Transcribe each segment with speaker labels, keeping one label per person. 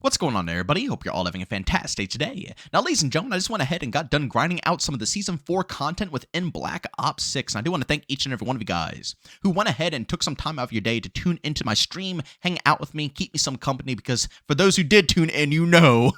Speaker 1: What's going on, everybody? Hope you're all having a fantastic day today. Now, ladies and gentlemen, I just went ahead and got done grinding out some of the Season 4 content within Black Ops 6, and I do want to thank each and every one of you guys who went ahead and took some time out of your day to tune into my stream, hang out with me, keep me some company, because for those who did tune in, you know,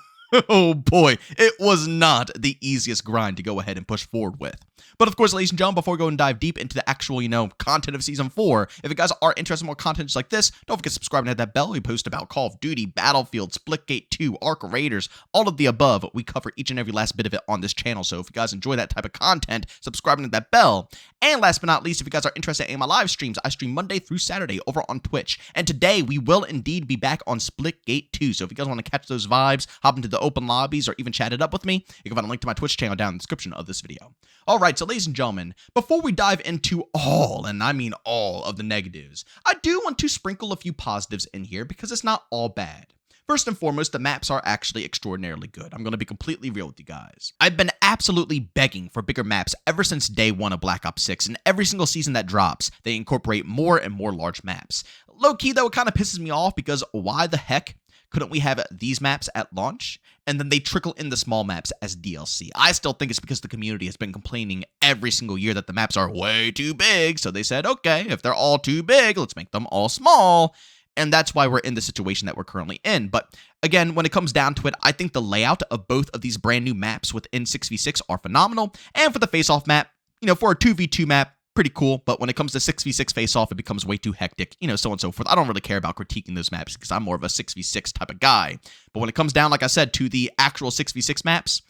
Speaker 1: oh boy, it was not the easiest grind to go ahead and push forward with. But of course, ladies and gentlemen, before we go and dive deep into the actual, content of Season 4, if you guys are interested in more content just like this, don't forget to subscribe and hit that bell. We post about Call of Duty, Battlefield, Splitgate 2, Arc Raiders, all of the above. We cover each and every last bit of it on this channel. So if you guys enjoy that type of content, subscribe and hit that bell. And last but not least, if you guys are interested in my live streams, I stream Monday through Saturday over on Twitch. And today, we will indeed be back on Splitgate 2. So if you guys want to catch those vibes, hop into the open lobbies, or even chat it up with me, you can find a link to my Twitch channel down in the description of this video. All right, so ladies and gentlemen, before we dive into all, and I mean all, of the negatives, I do want to sprinkle a few positives in here because it's not all bad. First and foremost, the maps are actually extraordinarily good. I'm going to be completely real with you guys. I've been absolutely begging for bigger maps ever since day one of Black Ops 6, and every single season that drops, they incorporate more and more large maps. Low-key, though, it kind of pisses me off because why the heck couldn't we have these maps at launch, and then they trickle in the small maps as DLC? I still think it's because the community has been complaining every single year that the maps are way too big, so they said, okay, if they're all too big, let's make them all small, and that's why we're in the situation that we're currently in. But again, when it comes down to it, I think the layout of both of these brand new maps within 6v6 are phenomenal, and for the face-off map, for a 2v2 map, pretty cool, but when it comes to 6v6 face-off, it becomes way too hectic, so on and so forth. I don't really care about critiquing those maps because I'm more of a 6v6 type of guy. But when it comes down, like I said, to the actual 6v6 maps,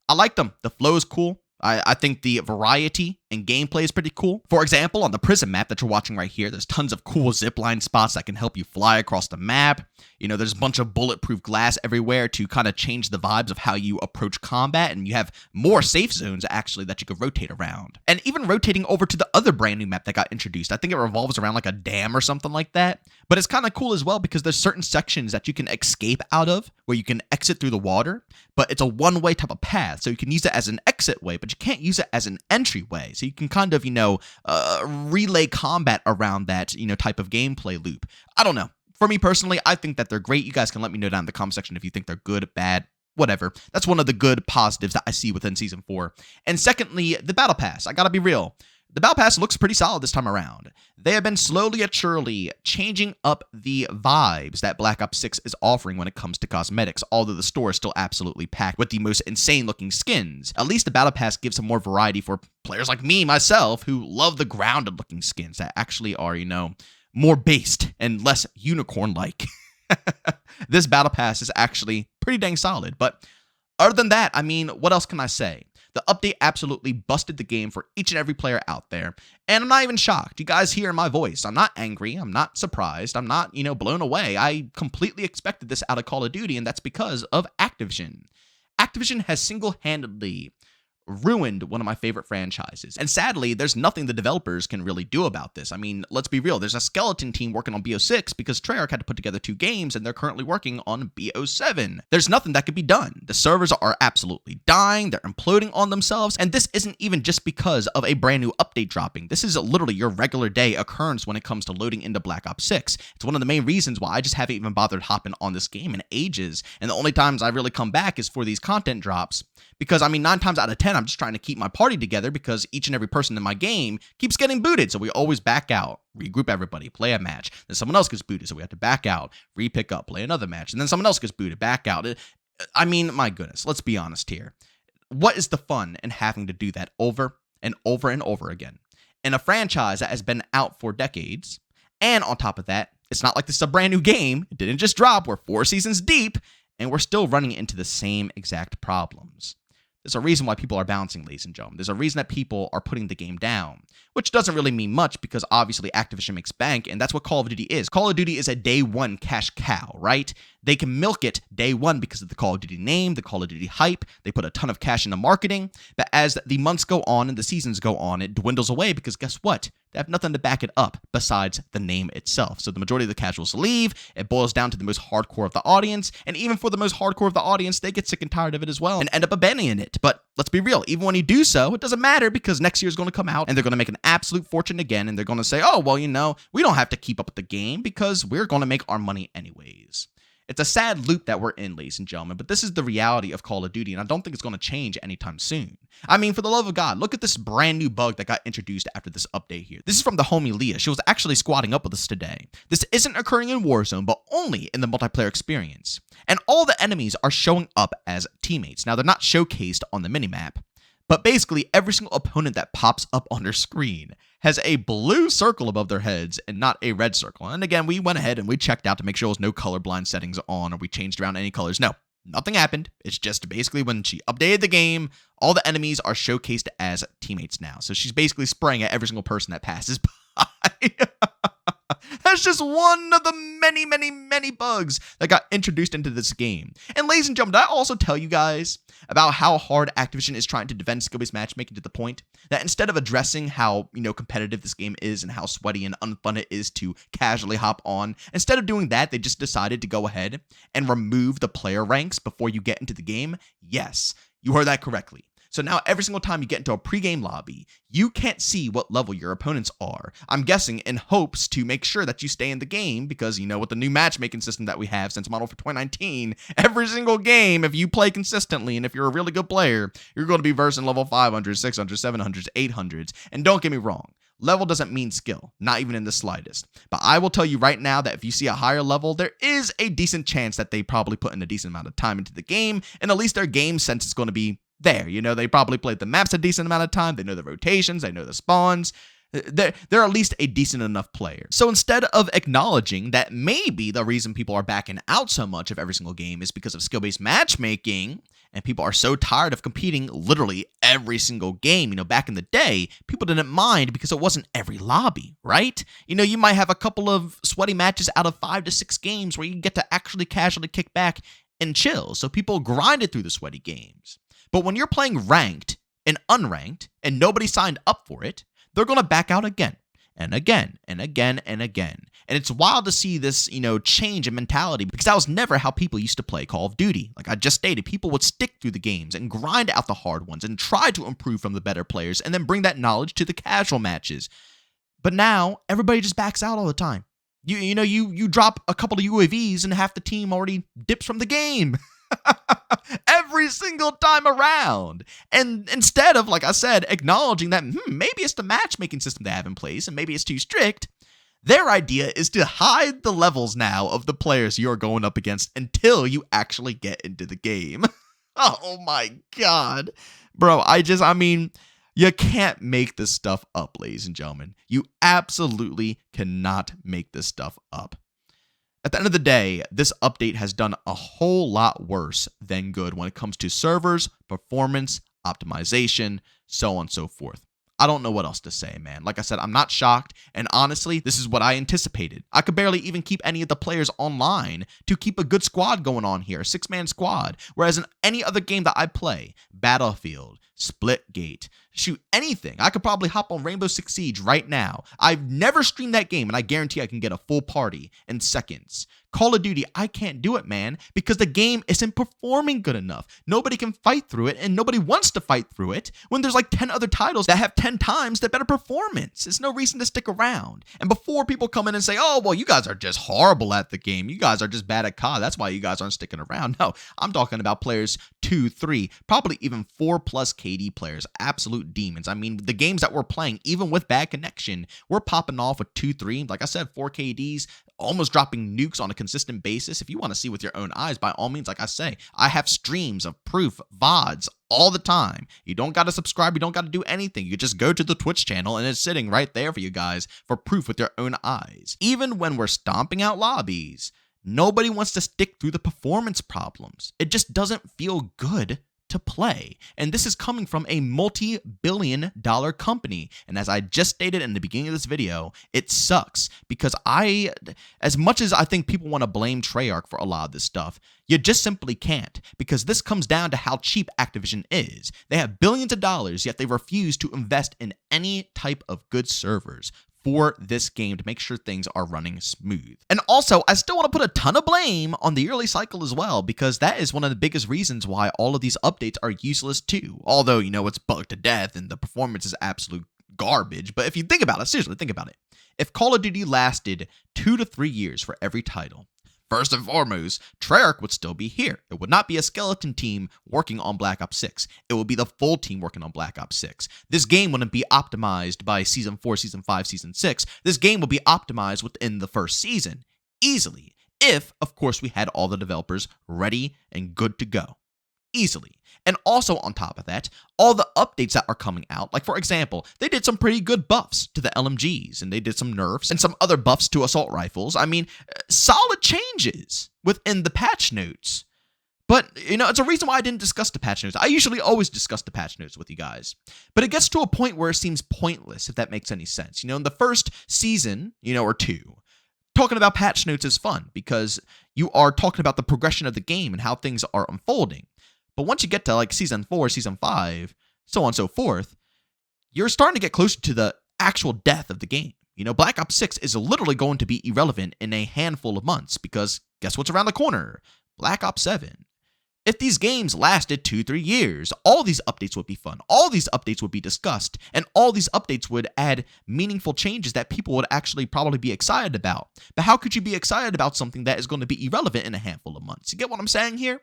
Speaker 1: I like them. The flow is cool. I think the variety and gameplay is pretty cool. For example, on the prison map that you're watching right here, there's tons of cool zipline spots that can help you fly across the map. There's a bunch of bulletproof glass everywhere to kind of change the vibes of how you approach combat, and you have more safe zones, actually, that you could rotate around. And even rotating over to the other brand new map that got introduced, I think it revolves around like a dam or something like that. But it's kind of cool as well because there's certain sections that you can escape out of where you can exit through the water, but it's a one-way type of path, so you can use it as an exit way, but you can't use it as an entryway. So you can kind of, relay combat around that, type of gameplay loop. I don't know. For me personally, I think that they're great. You guys can let me know down in the comment section if you think they're good, bad, whatever. That's one of the good positives that I see within Season 4. And secondly, the Battle Pass. I gotta be real. The Battle Pass looks pretty solid this time around. They have been slowly but surely changing up the vibes that Black Ops 6 is offering when it comes to cosmetics, although the store is still absolutely packed with the most insane-looking skins. At least the Battle Pass gives some more variety for players like me, myself, who love the grounded-looking skins that actually are, more based and less unicorn-like. This Battle Pass is actually pretty dang solid, but other than that, what else can I say? The update absolutely busted the game for each and every player out there, and I'm not even shocked. You guys hear my voice. I'm not angry. I'm not surprised. I'm not, blown away. I completely expected this out of Call of Duty, and that's because of Activision. Activision has single-handedly ruined one of my favorite franchises. And sadly, there's nothing the developers can really do about this. Let's be real. There's a skeleton team working on BO6 because Treyarch had to put together 2 games and they're currently working on BO7. There's nothing that could be done. The servers are absolutely dying. They're imploding on themselves. And this isn't even just because of a brand new update dropping. This is literally your regular day occurrence when it comes to loading into Black Ops 6. It's one of the main reasons why I just haven't even bothered hopping on this game in ages. And the only times I really come back is for these content drops because, 9 times out of 10, I'm just trying to keep my party together because each and every person in my game keeps getting booted. So we always back out, regroup everybody, play a match. Then someone else gets booted, so we have to back out, re-pick up, play another match. And then someone else gets booted, back out. My goodness, let's be honest here. What is the fun in having to do that over and over and over again? In a franchise that has been out for decades, and on top of that, it's not like this is a brand new game. It didn't just drop. We're 4 seasons deep, and we're still running into the same exact problems. There's a reason why people are bouncing, ladies and gentlemen. There's a reason that people are putting the game down, which doesn't really mean much because obviously Activision makes bank, and that's what Call of Duty is. Call of Duty is a day one cash cow, right? They can milk it day one because of the Call of Duty name, the Call of Duty hype. They put a ton of cash into marketing, but as the months go on and the seasons go on, it dwindles away because guess what? They have nothing to back it up besides the name itself. So the majority of the casuals leave. It boils down to the most hardcore of the audience. And even for the most hardcore of the audience, they get sick and tired of it as well and end up abandoning it. But let's be real. Even when you do so, it doesn't matter because next year is going to come out and they're going to make an absolute fortune again. And they're going to say, oh, well, we don't have to keep up with the game because we're going to make our money anyways. It's a sad loop that we're in, ladies and gentlemen, but this is the reality of Call of Duty, and I don't think it's going to change anytime soon. I mean, for the love of God, look at this brand new bug that got introduced after this update here. This is from the homie Leah. She was actually squatting up with us today. This isn't occurring in Warzone, but only in the multiplayer experience. And all the enemies are showing up as teammates. Now, they're not showcased on the minimap, but basically every single opponent that pops up on their screen has a blue circle above their heads and not a red circle. And again, we went ahead and we checked out to make sure there was no colorblind settings on or we changed around any colors. No, nothing happened. It's just basically when she updated the game, all the enemies are showcased as teammates now. So she's basically spraying at every single person that passes by. That's just one of the many, many, many bugs that got introduced into this game. And ladies and gentlemen, did I also tell you guys about how hard Activision is trying to defend skill-based matchmaking to the point that instead of addressing how, competitive this game is and how sweaty and unfun it is to casually hop on, instead of doing that, they just decided to go ahead and remove the player ranks before you get into the game? Yes, you heard that correctly. So now every single time you get into a pregame lobby, you can't see what level your opponents are. I'm guessing in hopes to make sure that you stay in the game because, with the new matchmaking system that we have since Model for 2019, every single game, if you play consistently and if you're a really good player, you're going to be versing level 500, 600, 700s, 800s. And don't get me wrong, level doesn't mean skill, not even in the slightest. But I will tell you right now that if you see a higher level, there is a decent chance that they probably put in a decent amount of time into the game, and at least their game sense is going to be there. They probably played the maps a decent amount of time. They know the rotations. They know the spawns. They're at least a decent enough player. So instead of acknowledging that maybe the reason people are backing out so much of every single game is because of skill-based matchmaking, and people are so tired of competing literally every single game. Back in the day, people didn't mind because it wasn't every lobby, right? You might have a couple of sweaty matches out of 5 to 6 games where you get to actually casually kick back and chill. So people grinded through the sweaty games. But when you're playing ranked and unranked and nobody signed up for it, they're going to back out again and again and again and again. And it's wild to see this, change in mentality because that was never how people used to play Call of Duty. Like I just stated, people would stick through the games and grind out the hard ones and try to improve from the better players and then bring that knowledge to the casual matches. But now everybody just backs out all the time. You drop a couple of UAVs and half the team already dips from the game. Every single time around. And instead of, like I said, acknowledging that maybe it's the matchmaking system they have in place and maybe it's too strict, their idea is to hide the levels now of the players you're going up against until you actually get into the game. Oh my God. Bro, you can't make this stuff up, ladies and gentlemen. You absolutely cannot make this stuff up. At the end of the day, this update has done a whole lot worse than good when it comes to servers, performance, optimization, so on and so forth. I don't know what else to say, man. Like I said, I'm not shocked, and honestly, this is what I anticipated. I could barely even keep any of the players online to keep a good squad going on here, a 6-man squad, whereas in any other game that I play, Battlefield, Splitgate, shoot, anything, I could probably hop on Rainbow Six Siege right now. I've never streamed that game, and I guarantee I can get a full party in seconds. Call of Duty, I can't do it, man, because the game isn't performing good enough. Nobody can fight through it, and nobody wants to fight through it when there's like 10 other titles that have 10 times the better performance. There's no reason to stick around. And before people come in and say, oh, well, you guys are just horrible at the game. You guys are just bad at COD. That's why you guys aren't sticking around. No, I'm talking about players 2, 3, probably even 4+ KD players, absolute demons. The games that we're playing, even with bad connection, we're popping off with 2, 3, like I said, 4 KDs, almost dropping nukes on a consistent basis. If you want to see with your own eyes, by all means, like I say, I have streams of proof, VODs, all the time. You don't got to subscribe. You don't got to do anything. You just go to the Twitch channel and it's sitting right there for you guys for proof with your own eyes. Even when we're stomping out lobbies, nobody wants to stick through the performance problems. It just doesn't feel good to play. And this is coming from a multi-billion-dollar company. And as I just stated in the beginning of this video, it sucks because as much as I think people want to blame Treyarch for a lot of this stuff, you just simply can't, because this comes down to how cheap Activision is. They have billions of dollars, yet they refuse to invest in any type of good servers for this game to make sure things are running smooth. And also, I still want to put a ton of blame on the early cycle as well, because that is one of the biggest reasons why all of these updates are useless too. Although, it's bugged to death and the performance is absolute garbage. But if you think about it, seriously, think about it. If Call of Duty lasted 2 to 3 years for every title, First and foremost, Treyarch would still be here. It would not be a skeleton team working on Black Ops 6. It would be the full team working on Black Ops 6. This game wouldn't be optimized by Season 4, Season 5, Season 6. This game would be optimized within the first season, easily. If, of course, we had all the developers ready and good to go. Easily. And also on top of that, all the updates that are coming out, like for example, they did some pretty good buffs to the LMGs, and they did some nerfs and some other buffs to assault rifles. I mean, solid changes within the patch notes. But, it's a reason why I didn't discuss the patch notes. I usually always discuss the patch notes with you guys. But it gets to a point where it seems pointless, if that makes any sense. In the first season, or two, talking about patch notes is fun because you are talking about the progression of the game and how things are unfolding. But once you get to like Season 4, Season 5, so on and so forth, you're starting to get closer to the actual death of the game. Black Ops 6 is literally going to be irrelevant in a handful of months because guess what's around the corner? Black Ops 7. If these games lasted 2-3 years, all these updates would be fun. All these updates would be discussed, and all these updates would add meaningful changes that people would actually probably be excited about. But how could you be excited about something that is going to be irrelevant in a handful of months? You get what I'm saying here?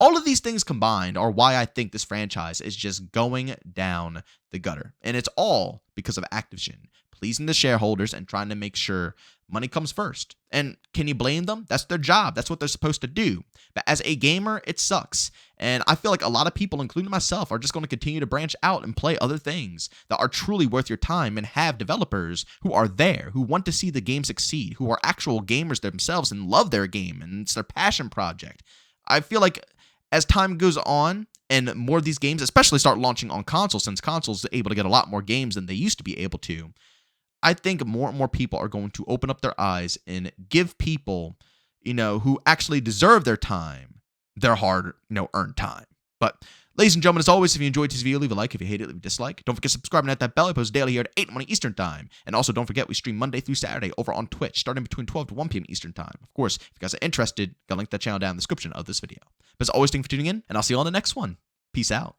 Speaker 1: All of these things combined are why I think this franchise is just going down the gutter. And it's all because of Activision pleasing the shareholders and trying to make sure money comes first. And can you blame them? That's their job. That's what they're supposed to do. But as a gamer, it sucks. And I feel like a lot of people, including myself, are just going to continue to branch out and play other things that are truly worth your time and have developers who are there, who want to see the game succeed, who are actual gamers themselves and love their game and it's their passion project. I feel like as time goes on and more of these games, especially start launching on consoles, since consoles are able to get a lot more games than they used to be able to, I think more and more people are going to open up their eyes and give people, who actually deserve their time, their hard, earned time. But ladies and gentlemen, as always, if you enjoyed this video, leave a like. If you hate it, leave a dislike. Don't forget to subscribe and hit that bell. I post daily here at 8 in the morning Eastern Time. And also, don't forget, we stream Monday through Saturday over on Twitch, starting between 12 to 1 p.m. Eastern Time. Of course, if you guys are interested, I'll link that channel down in the description of this video. But as always, thank you for tuning in, and I'll see you on the next one. Peace out.